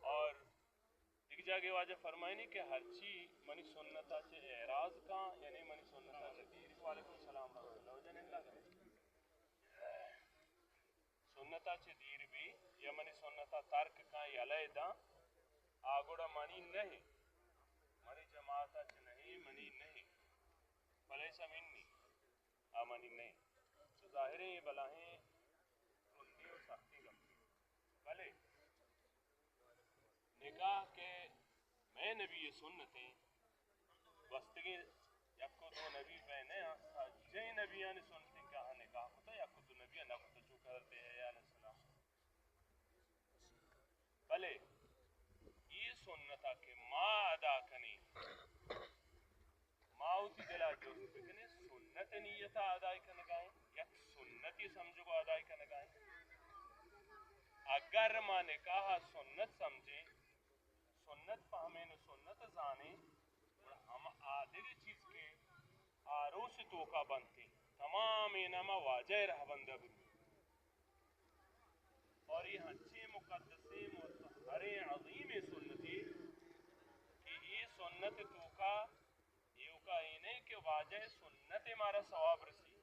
اور ایک جگہ واجہ فرمائے نہیں کہ ہر چی منی سنتا چے اعراض کا یعنی منی سنتا چے دیر. وعلیکم السلام ورحمۃ اللہ وجہ لگا سنتا چے دیر بھی یا منی سنتا ترک کا یا علیحدہ آگوڑا منی نہیں منی جماعتا چے نہیں منی نہیں فلیس منی آمنی نہیں تو ظاہر ہے یہ بلاہیں رندی اور سختی گمتی بلے نکاح کے میں نبی سنتیں وستگی یکو دو نبی پہنے جئی نبیان سنتیں کہا نکاح ہوتا یکو دو نبیان نہ ہوتا چو کرتے ہیں یا علیہ السلام بلے یہ سنتا کہ ما ادا کنی ما ہوتی دلا جو بکنے سنت نیتا ادائی کا نگائیں یک سنتی سمجھو کو ادائی کا نگائیں اگر ما نکاح سنت سمجھیں سنت فہمیں سنت زانیں ہم آدھر چیز کے آروس توکا بنتے تمام انما واجہ رہ بندہ بھی اور یہ ہنچے مقدسے متحر عظیم سنتی کہ یہ سنت توکا یہ کا ہی نہیں کہ واجہ سنت ہمارا ثواب رسی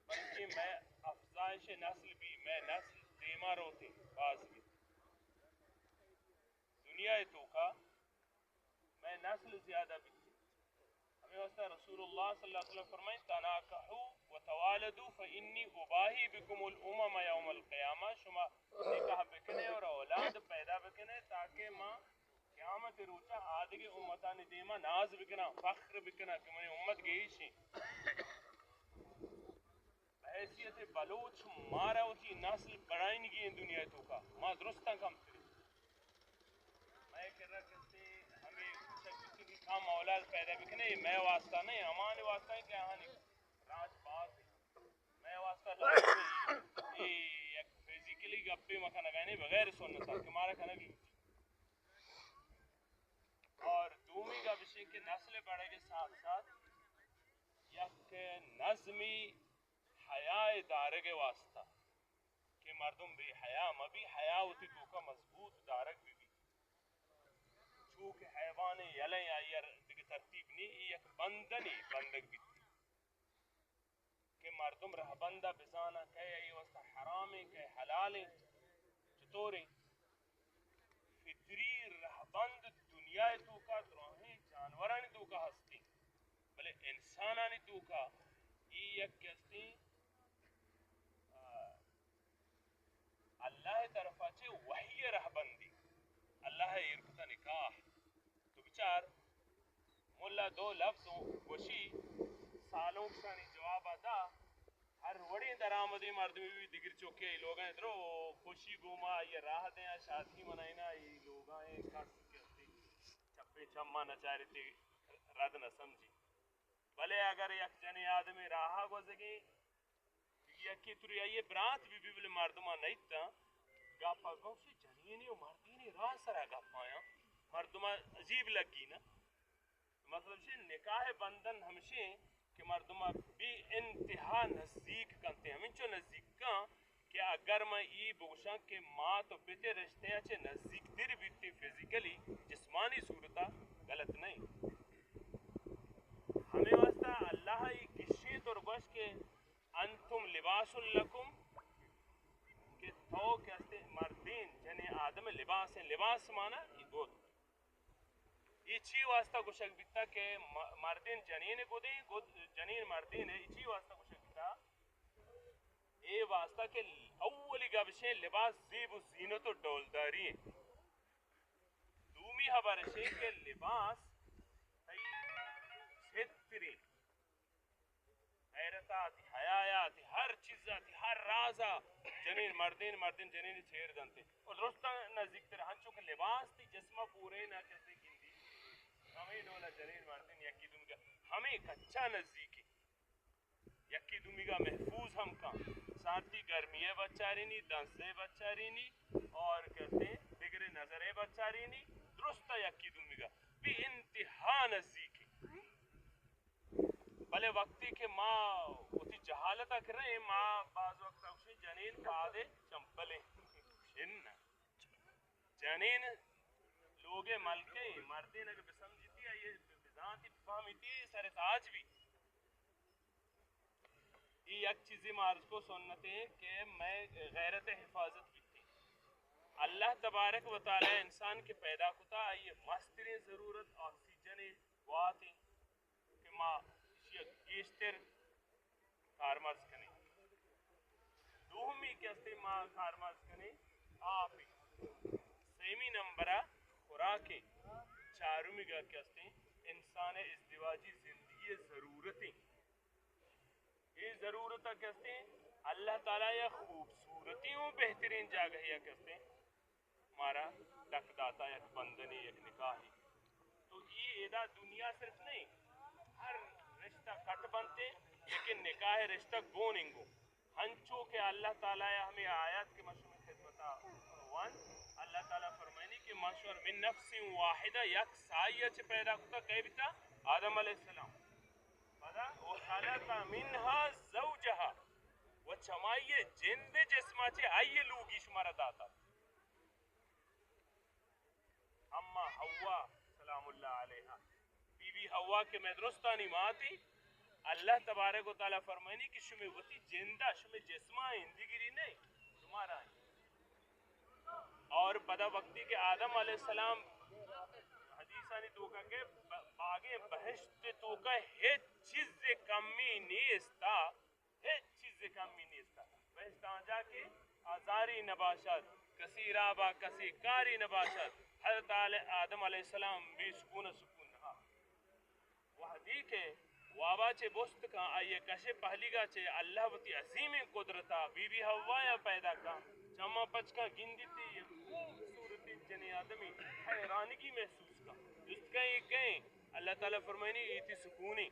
بلکہ میں افزائش نسل بھی میں نسل دیما روتے باز بھی دنیا توکا میں نسل زیادہ بھی ہمیں واسطہ رسول اللہ صلی اللہ علیہ وسلم فرمائیں تناکحوا وتوالدوا فإنی اباہی بکم الامم یوم القیامہ شما نکاح بکنے اور اولاد پیدا بکنے تاکہ ماں قیامت روچہ آدھگی امتانی دیما ناز بکنا فخر بکنا کہ منی امت گئی شیں بحیثیت بلوچ مارا ہوتی نسل بڑھائیں گی ان دنیا تو کا ماں درستاں کم تری میں کہہ رہا کہ ہمیں کسی کام اولاد پیدا بکنے میں واسطہ نہیں ہمارے واسطہ ہے کہ ہاں راج باز ہے میں واسطہ لازم ہے ایک فیزیکلی گپے مکھا نگانے بغیر سنتا کہ مارا کھنگ لوچی اور دومی کا بشی کہ نسل بڑھے کے ساتھ ساتھ یک نظمی حیاء دارگ واسطہ کہ مردم بے حیاء مبی حیاء ہوتی تو کا مضبوط دارگ بھی چونکہ حیوان یلیں آئیر دیکھ ترتیب نہیں یک بندنی بندگ بھی کہ مردم رہ بندہ بزانا کہ ای واسطہ حرامیں کہ حلالیں چطوریں فطری رہ بند دنیا تو کا دروہیں جانورانی تو کا ہستی بلے انسانانی تو کا یہ یک کہستی اللہ طرفہ چھے وحی رہ بندی اللہ ارکتا نکاح تو بچار مولا دو لفظوں وشی سالوں کسانی جواب دا ہر وڑی درآمدی مردمی بھی دگر چوکے لوگ ہیں درو خوشی گوما یہ راہ دیں شادی منائنا یہ لوگ ہیں کس کہتے چپے چمہ نچاری تے رد نہ سمجھی بلے اگر یک جنی آدمی راہا گوزگی یکی تری آئیے برانت بھی بلے مردمہ نہیں تا گاپا گوشی جنینی و مردینی راہ سرا گاپا آیا مردمہ عجیب لگی نا مطلب سے نکاح بندن ہمشہ کہ مردمہ بھی انتہا نزدیک کرتے ہیں ہمیں چو نزدیک کان کہ اگر میں ای بوشاں کہ ماں تو پتے رشتے اچھے نزدیک تر بیتی فزیکلی جسمانی صورتہ غلط نہیں. ہمیں واسطہ اللہ ای کشی تو رگوش کہ انتم لباس لکم کہ تو کہتے مردین جنہیں آدم لباس ہیں. لباس مانا ای گود ای چی واسطہ گوشک بیتا کہ مردین جنین گودیں جنین مردین ہے. ای چی واسطہ گوشک بیتا اے واسطہ کہ اولی گبشیں لباس زیب و زینت و ڈولداری ہیں. دومی خبر ہے کہ لباس ستری غیرتات حیات ہر چیزات ہر رازا جنین مردین جنین چھیر دنتے اور درستہ نزدیک تر ہنچو کہ لباس تی جسمہ پورے نہ کہتے گندی ہمیں ڈولا جنین مردین یکی دومی کا ہمیں کچھا نزدیکی یکی دومی کا محفوظ ہم کا ساتھی گرمیے بچاری نہیں دنسے بچاری نہیں اور کہتے ہیں بگرے نظرے بچاری نہیں درستہ یکی دومی کا بھی انتہا نزدیکی بلے وقتی کہ ماں اتی جہالتہ کر رہے ہیں ماں بعض وقت اوشی جنین پادے چمپلیں جنین لوگے ملکے مردین اگر بسمجھتی ہے یہ بذاتی فہمیتی ہے سر تاج بھی یہ ایک چیزی مارز کو سنتے ہیں کہ میں غیرت حفاظت بھی تھی. اللہ تبارک و تعالی انسان کے پیدا کتا یہ مسترین ضرورت آکسیجن واتی کہ ماں گیشتر کارمرز کنی دومی کہتے ماں کارمرز کنی آپی سیمی نمبرہ خوراکیں چارمی کا کہتے انسان ازدواجی زندگی ضرورتیں یہ ضرورتہ کہتے ہیں اللہ تعالیٰ یا خوبصورتیوں بہترین جاگہ یا کہتے ہیں ہمارا ڈک داتا یک بندنی یک نکاحی تو یہ ادا دنیا صرف نہیں ہر رشتہ کٹ بنتے لیکن نکاح رشتہ گوننگو ہنچو کہ اللہ تعالیٰ ہمیں آیات کے مشہور خدمتہ وان اللہ تعالیٰ فرمائنی کہ مشہور من نفس واحدہ یک سائیہ چھ پیدا کتا کئی بیتا آدم علیہ السلام بدا وخلق منها زوجها و چمائیے جند جسمہ چھ آئیے لوگی شمارا داتا اما حوا سلام اللہ علیہا بی بی حوا کے میں درستانی ماں تھی اللہ تبارک و تعالیٰ فرمائنی کہ شمی وطی جندہ شمی جسمہ اندگیری نہیں تمہارا ہے اور پدا وقتی کہ آدم علیہ السلام حدیثانی توکا کہ باغے بہشت توکا ہیچ چیز کمی نیستا ہیچ چیز کمی نیستا بہشت آنجا کے آزاری نباشت کسی رابا کسی کاری نباشت حضرت آدم علیہ السلام بھی سکون نہا وحدی کے وابا چے بست کا آئیے کشے پہلی گا چے اللہ وطی عظیم قدرتا بی بی ہوایا پیدا کا چما پچ کا گندی تھی خوبصورت جنی آدمی حیرانگی محسوس کا جس کا یہ کہیں اللہ تعالیٰ فرمائنی ایتی سکونی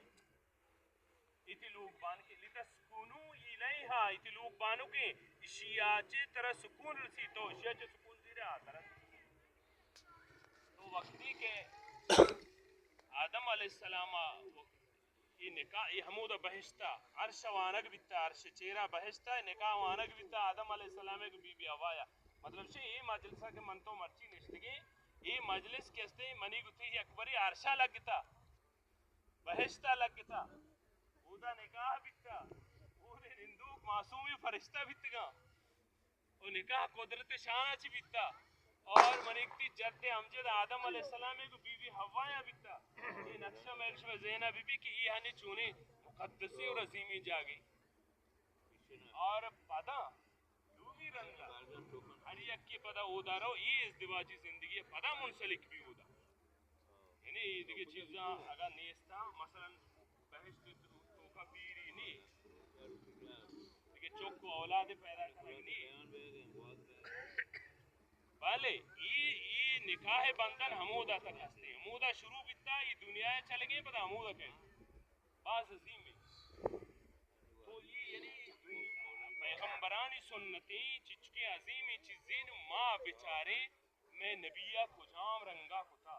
ایتی لوگ بان کے لیتا سکونو الیہا ایتی لوگ بانو کے اشیاء چے طرح سکون رسی تو اشیاء چے سکون زیرے آتا رہا تو وقتی کے آدم علیہ السلام یہ نکاح یہ حمودہ بہشتہ عرش وانگ بیتا عرش چیرہ بہشتہ نکاح وانگ بیتا آدم علیہ السلام ایک بی بی آوایا مطلب سے یہ مجلسہ کے من تو مرچی نشتگی یہ مجلس کہتے ہیں منی گتی ہی اکبری عرشہ لگتا بہشتہ لگتا اودا نکاح بیتا اودا ہندوک معصومی فرشتہ بیتگا وہ نکاح قدرت شانہ چی بیتا اور منیکتی جد امجد آدم علیہ السلام ایک بی بی حوایا بیتا یہ نقشہ میلش میں زینہ بی بی کی یہ ہنی چونے مقدسی اور عظیمی جاگی اور پدا دومی رنگا ہر یک کی پدا اودا رہو یہ ازدواجی زندگی پدا منسلک بھی اودا یعنی یہ دیکھے چیزاں اگر نیستا مثلا بہشت توکا پیری نہیں دیکھے چوک کو اولاد پیدا کرنے نہیں بلے یہ نکاح بندن حمودہ تک ہستے حمودہ شروع بیتا یہ دنیا چلے گئے پتا حمودہ کہیں بعض عظیم میں تو یہ یعنی پیغمبرانی سنتیں چچکے عظیمی چیزیں ماں بچارے میں نبیہ کجام رنگا کتا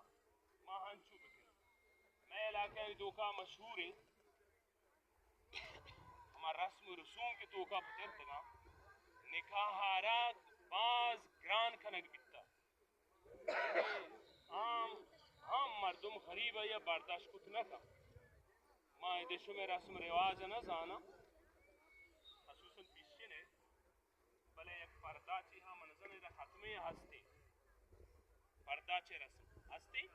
ماں ہنچو بکن میں علاقہ دوکا مشہور ہے ہمارا رسم و رسوم کے توکا پتر تگا نکاحارا باز گران کنگ بیتا عام مردم غریب یا برداشت کت نکا ما دیشو میں رسم رواج نہ زانا خصوصاً پیشے نے بلے یک پردہ چی ہاں منظر دا ختمی ہستی پردہ چی رسم ہستی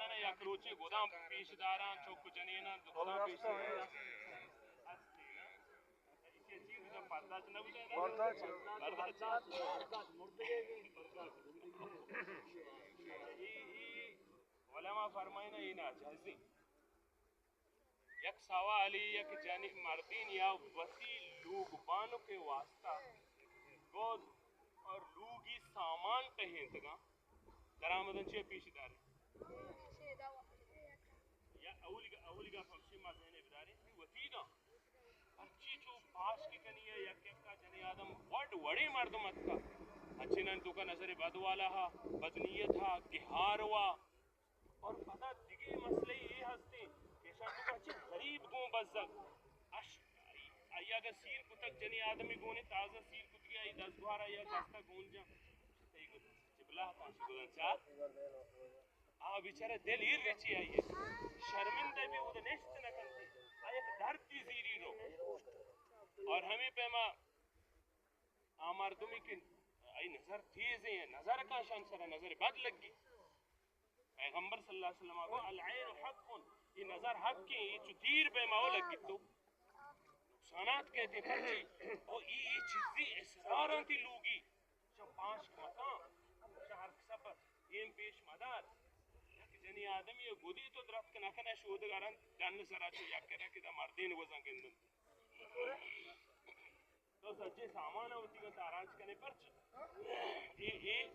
نه یا کلوچی گودام پیش داران چوک جنینان گودام پیش هستی نه ایسی چیز دا پرداچ نبوده نه پرداچ ای علماء فرمائنا این آجازی یک سوالی یک جانی مردین یا وسیع لوگ بانو کے واسطہ گود اور لوگی سامان کہیں تگا درآمدن چیئے پیش داری یا اولیگا فمشی ما ذہنے بداری وطیدہ ہرچی چو پاس کی کنی ہے یک یک کا جنی آدم وڑی مردم اتکا اچھنان تو کا نظر بدوالا ہا بدنیت ہا گہار ہوا اور پتہ دیگے مسئلے یہ ہستے کہ شاید تو اچھے غریب گون بزگ آیا اگر سیر کتک جنی آدمی گونے تازہ سیر کت گیا ای دس دوارا یا دستا گون جا چبلا پانچ گودن چاہ بیچارہ دل ہیر رچی آئیے شرمندہ بھی وہ نشت نہ کرتے ایک درد دی زیری رو اور ہمیں پیما آمردمی کی ای نظر تیز ہیں نظر کا شان سر نظر بد لگ گئی پیغمبر صلی اللہ علیہ وسلم کو العین حق یہ نظر حق کی یہ چو تیر پیما ہو لگ گئی تو نقصانات کہتے پرچی اور یہ چیزی اسراران تی لوگی شو پانچ مکان شہر سب یہ پیش مدار جنی آدمی یہ گودی تو درخت کنا کنا شودگاران جان سرا چو یا کرا کہ دا مردین وزن گندن تو سچے سامان ہوتی کا تاراج کنے پرچ یہ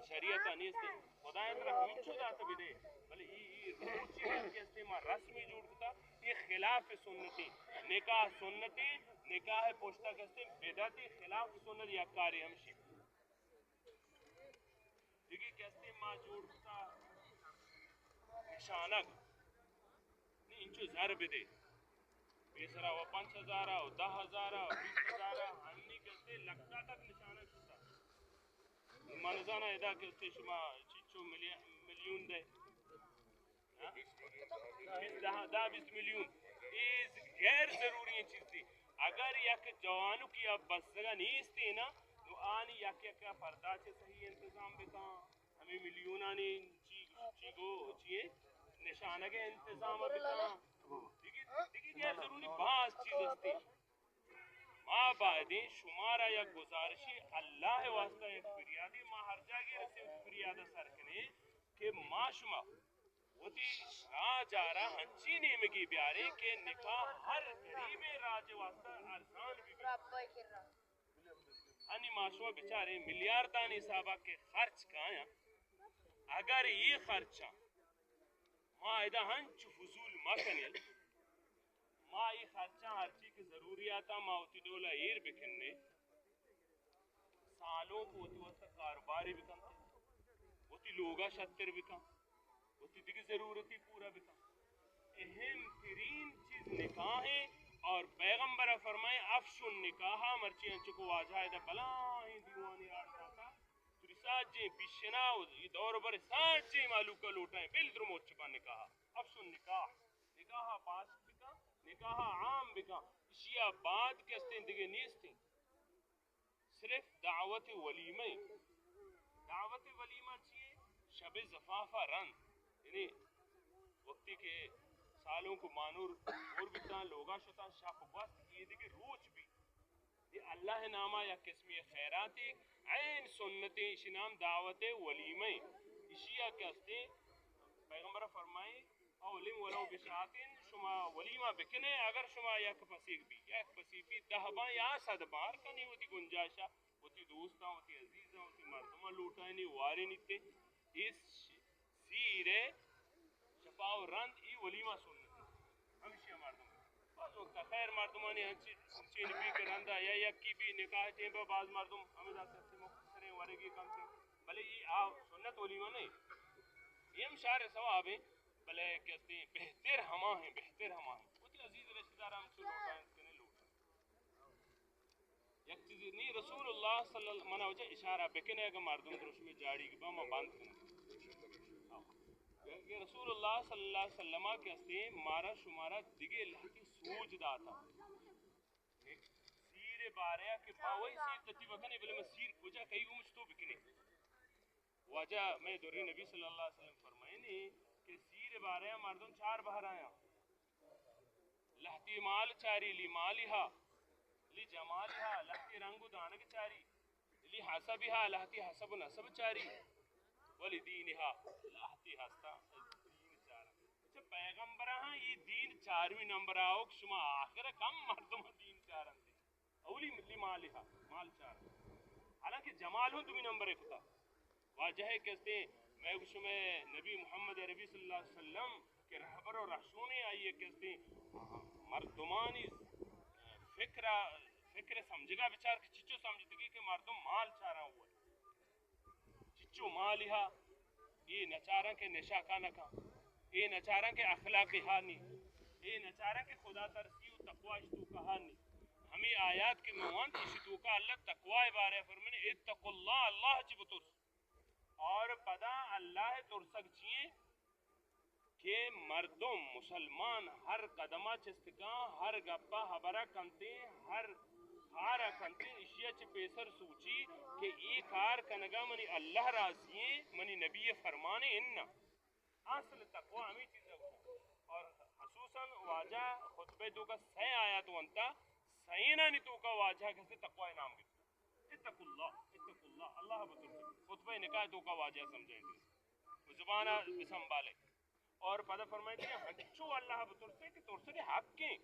شریعت انیستے خدا اندرہ ہمچو داتا بھی دے بلے یہ روچی ہے کہ ما رسمی جوڑتا یہ خلاف سنتی نکاح سنتی نکاح پوشتا کستے بیداتی خلاف سنت یا کاری ہمشی دیکھیں کستے ما جوڑتا نشانک نہیں انچو ضرب دے بیسرا و 5,000 و 10,000 و 20,000 ہمیں کہتے لگتا تک نشانک ہوتا منظانہ ادا کہتے شما چیچو ملیون دے 20 ملیون یہ غیر ضروری چیز تھی اگر یک جوانو کی اب بسگا نیستی نا تو آنی یک یک پردہ سے صحیح انتظام بتا ہمیں ملیون آنی چیگو چیئے نشانہ کے انتظام بتا دیکھیں غیر ضروری بعض چیز ہستی ماں بعدیں شمارا یا گزارشی اللہ واسطہ ایک فریادی ماں ہر جاگے رسے فریادہ سرکنے کہ ماں شما ہوتی راج آرہ ہنچی نیمگی بیارے کہ نکاح ہر غریب راج واسطہ ارزان بھی ہنی معاشوہ بچارے ملیاردانی صاحبہ کے خرچ کھایا اگر یہ خرچہ ماں ایدہ ہنچ فضول مکنل ماں یہ خرچہ ہر چیز کی ضروریاتا ماں ہوتی دولا ایر بکنے سالوں کو ہوتی وقت کاروباری بکن ہوتی لوگا شتر بکن ہوتی دیکھ ضرورتی پورا بکن اہم ترین چیز نکاح ہے اور پیغمبر فرمائے افشن نکاحا مرچی انچکو واجہ ہے بلائیں دیوانی آرزاتا توری ساتھ جائیں پیشناو یہ دور بر ساتھ جائیں معلوکہ لوٹائیں بل در موت چکا نکاحا افشن نکاح نکاحا پاس بکا نکاحا عام بکا اشیاء بعد کستے دیگے نیستے صرف دعوت ولیمہ دعوت ولیمہ چیئے شب زفافہ رن یعنی وقتی کے سالوں کو مانور اور بتا لوگا شتا شاپ وقت یہ دیکھے روچ بھی یہ اللہ نامہ یا قسمی خیراتی عین سنتی اسی نام دعوت ولیمہ اشیاء کستے پیغمبر فرمائے اولیم ولو بشاتین شما ولیمہ بکنے اگر شما یک پسیق بھی یک پسیقی 10 بار یا 100 بار کنی ہوتی گنجاشا ہوتی دوستاں ہوتی عزیزاں ہوتی مردمہ لوٹائنی واری نیتے اس سیرے شفاو رند ای ولیمہ سنت ہمیشہ مردم بعض وقت خیر مردمانی ہنچی نبی کے رندہ یا یکی بھی نکاح تیم با بعض مردم ہمیں ذات سے مختصریں ورگی کم سے بلے یہ سنت ولیمہ نہیں یہ ہم شعر ثواب ہیں بلے کہتے ہیں بہتر ہما ہیں وہ تی عزیز رشتہ دار ہم سے لوٹا اس کے نہیں لوٹا یک چیز نہیں رسول اللہ صلی اللہ منہ وجہ اشارہ بکنے اگر مردم درش میں جاڑی کی باما باند کرنا کہ رسول اللہ صلی اللہ علیہ وسلم کے ہستے مارا شمارا دیگے اللہ کی سوچ داتا سیر باریا کہ باوئی سیر تتی وکنے بلے میں سیر کجا کئی گمش تو بکنے وجہ میں دوری نبی صلی اللہ علیہ وسلم فرمائنی کہ سیر باریا مردم چار بہر آیا لہتی مال چاری لی مالہا لی جمالہا لہتی رنگ دانک چاری لی حسبہا لہتی حسب نسب چاری ولی دینہا لہتی ہستا دین چارا اچھا پیغمبرہ ہاں یہ دین چارویں نمبر آؤک شما آخر کم مردم دین چارن تھے اولی لی مالہا مال چارا حالانکہ جمال ہوں دوی نمبر ایک ہوتا واجہ ہے کہتے ہیں میں شما نبی محمد عربی صلی اللہ علیہ وسلم کے رہبر و رسونے آئیے کہتے ہیں مردمانی فکر سمجھگا بچار کہ چچو سمجھتگی کہ مردم مال چارا ہوا چچو مالہا یہ نچارا کے نشا کا نکا یہ نچارا کے اخلاقی ہانی یہ نچارا کے خدا ترسی و تقوی اشتو کہانی ہمیں آیات کے موان اشتو کا اللہ تقوی بارے فرمانے اتقوا اللہ اللہ چی بترس اور پدا اللہ ترسک چیئے کہ مردم مسلمان ہر قدمہ چستکاں ہر گپا حبرہ کنتے ہر کارا کنتے اشیاء چی پیسر سوچی کہ ای کار کنگا منی اللہ راضییں منی نبی فرمانے اننا اصل تقوی ہمیں چیزیں ہوتا اور خصوصاً واجہ خطبے تو کا سی آیات وانتا سینا نی تو کا واجہ کسی تقوی نام گئے اتقوا اللہ اللہ بطر خطبہ نکاح تو کا واجہ سمجھیں گے زبانہ بسنبالے اور پدہ فرمائے کہ ہنچو اللہ بطر سے کہ ترسے کے حق کے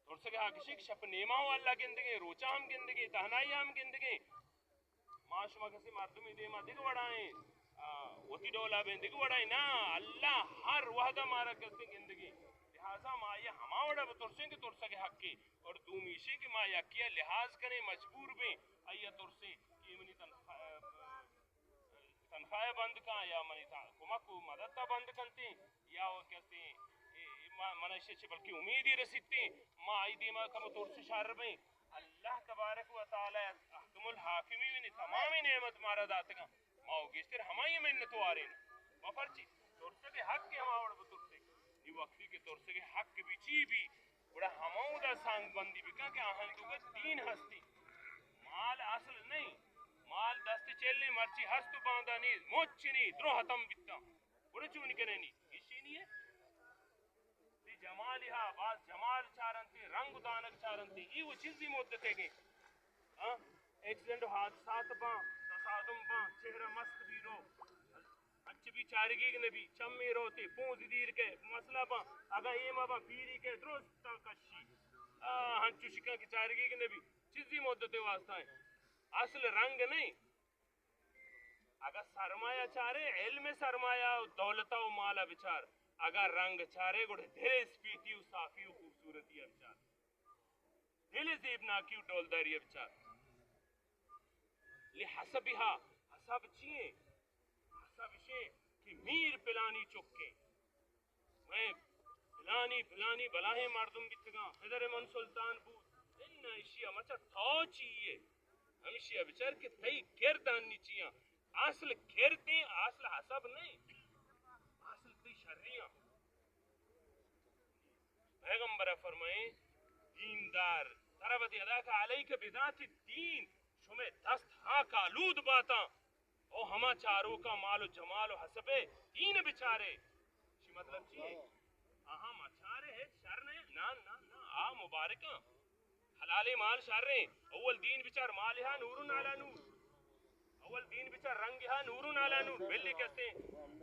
ترسے کے حق شک شپ نیمہ ہو اللہ گندگی روچہ ہم گندگی تہنائی ہم گندگی معاشمہ کسی مردمی دیمہ دیکھ وڑائیں وطی ڈولا بین دیکھ وڑائیں نا اللہ ہر وحدہ مارا کرتے گندگی لہذا ما یہ ہما وڑا بترسیں کہ ترسے کے حق کے اور دومیشیں کہ ما یکیہ لحاظ کریں مجبور بیں آئیہ ترسیں کہ منی تنخواہ بند کا یا منی کمک مددتا بند کنتے یا وہ کہتے ہیں منشے چھے بلکہ امیدی رسیتے ما آئی دیما کم ترس شار بیں اللہ تبارک و تعالی احکم الحاکمی ونی تمامی نعمت مارا داتگا ما ہو گیستر ہمائی منتو آرین وفرچی ترس کے حق کے ہما وڑا بترسے یہ وقتی کے ترس کے حق بھی چی بھی بڑا ہماؤں دا سانگ بندی بکا کہ آہن تو گا دین ہستی مال اصل نہیں مال دست چلنے مرچی ہستو باندھا نہیں موچی نہیں درو حتم بیتا بڑا چونی کنے نہیں اسی نہیں ہے دی جمالہا باز جمال چارنتی رنگ دانک چارنتی ای وہ چیزی مدتے گئے ایکسیڈنٹ حادثات باں تصادم باں چہرہ مست بھی رو اچھ بھی چارگیگ نبی چمی روتے پونز دیر کے مسئلہ باں اگا ایمہ باں پیری کے درست کشی ہنچو شکا کی چارگیگ نبی چیزی مدتے واسطہ ہیں اصل رنگ نہیں اگر سرمایہ چارے علم سرمایہ دولتہ و مالا بچار اگر رنگ چارے گوڑے دل سپیتی و صافی و خوبصورتی ہے بچار دل زیبناکی و ڈولداری ہے بچار لحسبہا حسب چیئے حسب شے کہ میر پلانی چکے میں پلانی بلاہیں مردم بیتگاں حضر من سلطان بود انہا اشیاء مچا تھو چیئے ہمشیہ بچار کہ تئی کردان نی چیئے اصل کردیں اصل حسب نہیں اصل تی شرعیاں پیغمبر فرمائیں دیندار تربت ادا کا علیک بذات الدین شمیں دست ہاں کالود باتا او ہما چاروں کا مال و جمال و حسبے دین بچارے اسی مطلب چیئے آہاں مچارے ہے شر نہیں نا مبارکاں حلالی مال شر رہے اول دین بچار مالہا نورن علا نور اول دین بچار رنگہا نورن علا نور بلی کہتے ہیں